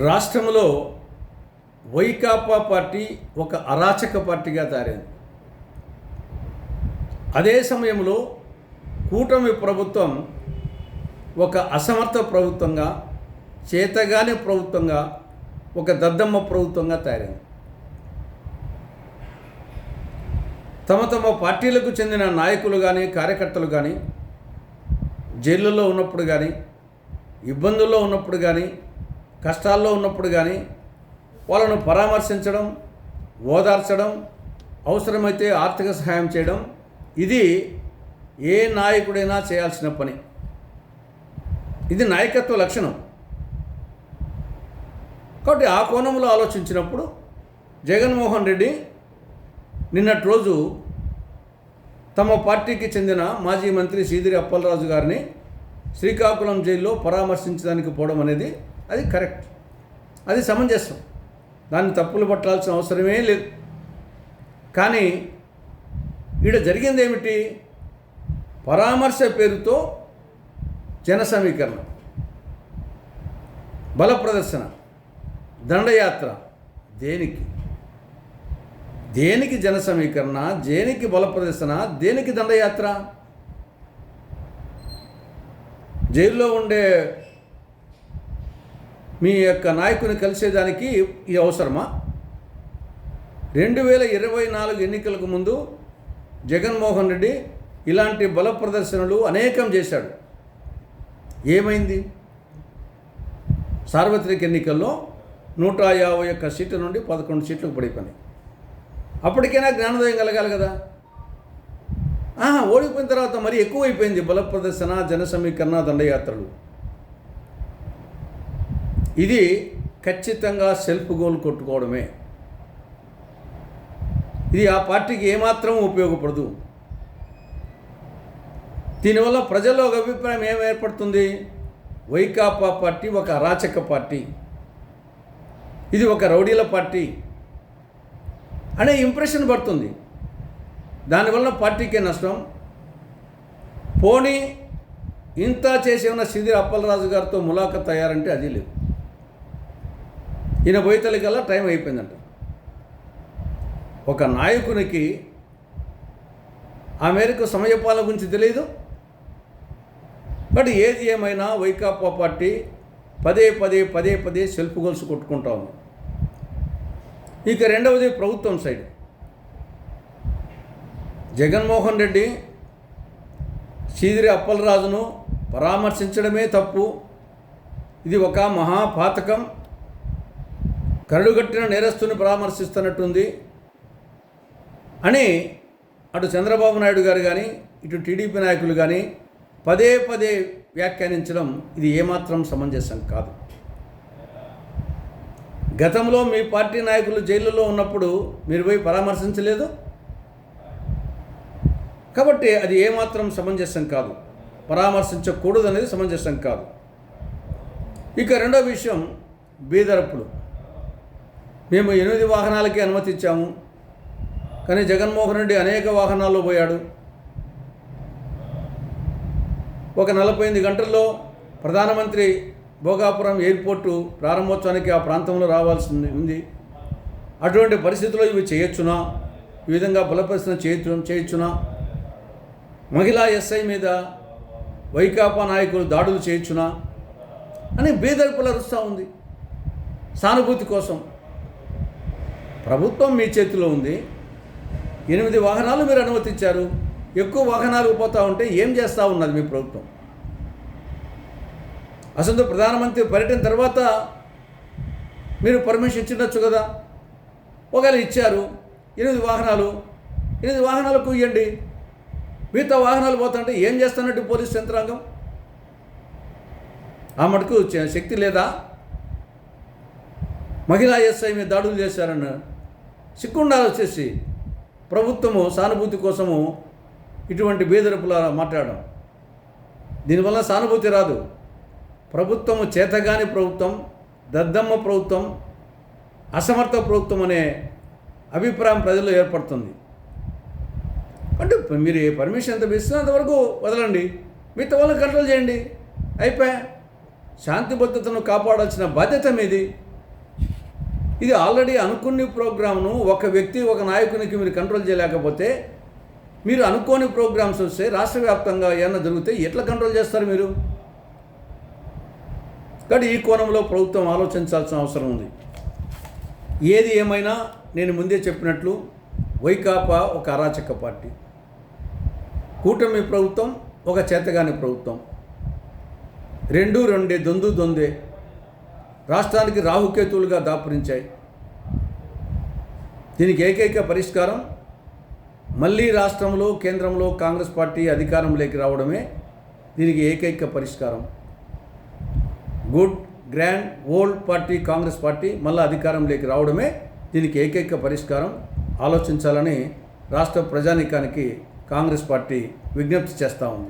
రాష్ట్రంలో వైకాపా పార్టీ ఒక అరాచక పార్టీగా తయారైంది. అదే సమయంలో కూటమి ప్రభుత్వం ఒక అసమర్థ ప్రభుత్వంగా, చేతగాని ప్రభుత్వంగా, ఒక దద్దమ్మ ప్రభుత్వంగా తయారైంది. తమ తమ పార్టీలకు చెందిన నాయకులు కానీ, కార్యకర్తలు కానీ జైళ్ళల్లో ఉన్నప్పుడు కానీ, ఇబ్బందుల్లో ఉన్నప్పుడు కానీ, కష్టాల్లో ఉన్నప్పుడు కానీ వాళ్ళను పరామర్శించడం, ఓదార్చడం, అవసరమైతే ఆర్థిక సహాయం చేయడం, ఇది ఏ నాయకుడైనా చేయాల్సిన పని. ఇది నాయకత్వ లక్షణం. కాబట్టి ఆ కోణంలో ఆలోచించినప్పుడు జగన్మోహన్ రెడ్డి నిన్నటి రోజు తమ పార్టీకి చెందిన మాజీ మంత్రి సీదిరి అప్పలరాజు గారిని శ్రీకాకుళం జైల్లో పరామర్శించడానికి పోవడం అనేది అది కరెక్ట్, అది సమంజసం. దాన్ని తప్పులు పట్టాల్సిన అవసరమే లేదు. కానీ ఈడ జరిగింది ఏమిటి? పరామర్శ పేరుతో జన సమీకరణ, బల ప్రదర్శన, దండయాత్ర. దేనికి జన సమీకరణ, దేనికి బల ప్రదర్శన, దేనికి దండయాత్ర? జైల్లో ఉండే మీ యొక్క నాయకుని కలిసేదానికి ఇది అవసరమా? 2024 ఎన్నికలకు ముందు జగన్మోహన్ రెడ్డి ఇలాంటి బల ప్రదర్శనలు అనేకం చేశాడు. ఏమైంది? సార్వత్రిక ఎన్నికల్లో 151 సీట్ల నుండి 11 సీట్లకు పడిపోయినాయి. అప్పటికైనా జ్ఞానోదయం కలగాలి కదా. ఓడిపోయిన తర్వాత మరి ఎక్కువైపోయింది బల ప్రదర్శన, జన సమీకరణ, దండయాత్రలు. ఇది ఖచ్చితంగా సెల్ఫ్ గోల్ కొట్టుకోవడమే. ఇది ఆ పార్టీకి ఏమాత్రం ఉపయోగపడదు. దీనివల్ల ప్రజల్లో ఒక అభిప్రాయం ఏం ఏర్పడుతుంది? వైకాపా పార్టీ ఒక అరాచక పార్టీ, ఇది ఒక రౌడీల పార్టీ అనే ఇంప్రెషన్ పడుతుంది. దానివల్ల పార్టీకే నష్టం. పోనీ ఇంత చేసి ఉన్న సీదిరి అప్పలరాజు గారితో ములాఖత్ అయ్యారంటే అది లేదు. ఈయన పోయితలికల్లా టైం అయిపోయిందంట. ఒక నాయకునికి ఆ మేరకు సమయపాలన గురించి తెలియదు. బట్ ఏది ఏమైనా వైకాపా పార్టీ పదే సెల్ఫ్ గోల్స్ కొట్టుకుంటా ఉంది. ఇక రెండవది ప్రభుత్వం సైడ్. జగన్మోహన్ రెడ్డి సీదిరి అప్పలరాజును పరామర్శించడమే తప్పు, ఇది ఒక మహాపాతకం, కరడుగట్టిన నేరస్తుని పరామర్శిస్తున్నట్టుంది అని అటు చంద్రబాబు నాయుడు గారు కానీ, ఇటు టీడీపీ నాయకులు కానీ పదే వ్యాఖ్యానించడం ఇది ఏమాత్రం సమంజసం కాదు. గతంలో మీ పార్టీ నాయకులు జైళ్ళలో ఉన్నప్పుడు మీరు పోయి పరామర్శించలేదు కాబట్టి అది ఏమాత్రం సమంజసం కాదు, పరామర్శించకూడదు అనేది సమంజసం కాదు. ఇక రెండో విషయం బీదరప్పులు. మేము 8 వాహనాలకి అనుమతి ఇచ్చాము, కానీ జగన్మోహన్ రెడ్డి అనేక వాహనాల్లో పోయాడు. ఒక 48 గంటల్లో ప్రధానమంత్రి భోగాపురం ఎయిర్పోర్టు ప్రారంభోత్సవానికి ఆ ప్రాంతంలో రావాల్సి ఉంది. అటువంటి పరిస్థితుల్లో ఇవి చేయొచ్చునా? ఈ విధంగా బలపరిశ్రమ చేయొచ్చునా? మహిళా ఎస్ఐ మీద వైకాపా నాయకులు దాడులు చేయొచ్చునా అని బీదర్పులు అరుస్తూ ఉంది సానుభూతి కోసం. ప్రభుత్వం మీ చేతిలో ఉంది. 8 వాహనాలు మీరు అనుమతించారు, ఎక్కువ వాహనాలు పోతూ ఉంటే ఏం చేస్తూ ఉన్నది మీ ప్రభుత్వం? అసలు ప్రధానమంత్రి పర్యటన తర్వాత మీరు పర్మిషన్ ఇచ్చిండొచ్చు కదా. ఒకవేళ ఇచ్చారు, 8 వాహనాలకు ఇవ్వండి. మిగతా వాహనాలు పోతుంటే ఏం చేస్తున్నట్టు పోలీస్ యంత్రాంగం? ఆ మటుకు శక్తి లేదా? మహిళా ఎస్ఐ మీద దాడులు చేశారన్న సిక్కుండాలు వచ్చేసి ప్రభుత్వము సానుభూతి కోసము ఇటువంటి బేదరపుల మాట్లాడడం, దీనివల్ల సానుభూతి రాదు. ప్రభుత్వము చేతగాని ప్రభుత్వం, దద్దమ్మ ప్రభుత్వం, అసమర్థ ప్రభుత్వం అనే అభిప్రాయం ప్రజల్లో ఏర్పడుతుంది. అంటే మీరు ఏ పర్మిషన్ ఎంత ఇస్తున్నంతవరకు వదలండి, మిగతా వాళ్ళని కంట్రోల్ చేయండి, అయిపోయా. శాంతి భద్రతను కాపాడాల్సిన బాధ్యత మీది. ఇది ఆల్రెడీ అనుకున్న ప్రోగ్రామ్ను ఒక వ్యక్తి ఒక నాయకునికి మీరు కంట్రోల్ చేయలేకపోతే, మీరు అనుకోని ప్రోగ్రామ్స్ వస్తే రాష్ట్ర వ్యాప్తంగా ఏమన్నా జరిగితే ఎట్లా కంట్రోల్ చేస్తారు మీరు? కాబట్టి ఈ కోణంలో ప్రభుత్వం ఆలోచించాల్సిన అవసరం ఉంది. ఏది ఏమైనా నేను ముందే చెప్పినట్లు వైకాపా ఒక అరాచక పార్టీ, కూటమి ప్రభుత్వం ఒక చేతగాని ప్రభుత్వం, రెండే దొందే రాష్ట్రానికి రాహుకేతువులుగా దాపురించాయి. దీనికి ఏకైక పరిష్కారం మళ్ళీ రాష్ట్రంలో కేంద్రంలో కాంగ్రెస్ పార్టీ అధికారంలోకి రావడమే దీనికి ఏకైక పరిష్కారం. Good grand old party Congress party మళ్ళీ అధికారంలోకి రావడమే దీనికి ఏకైక పరిష్కారం. ఆలోచించాలని రాష్ట్ర ప్రజానీకానికి కాంగ్రెస్ పార్టీ విజ్ఞప్తి చేస్తూ ఉంది.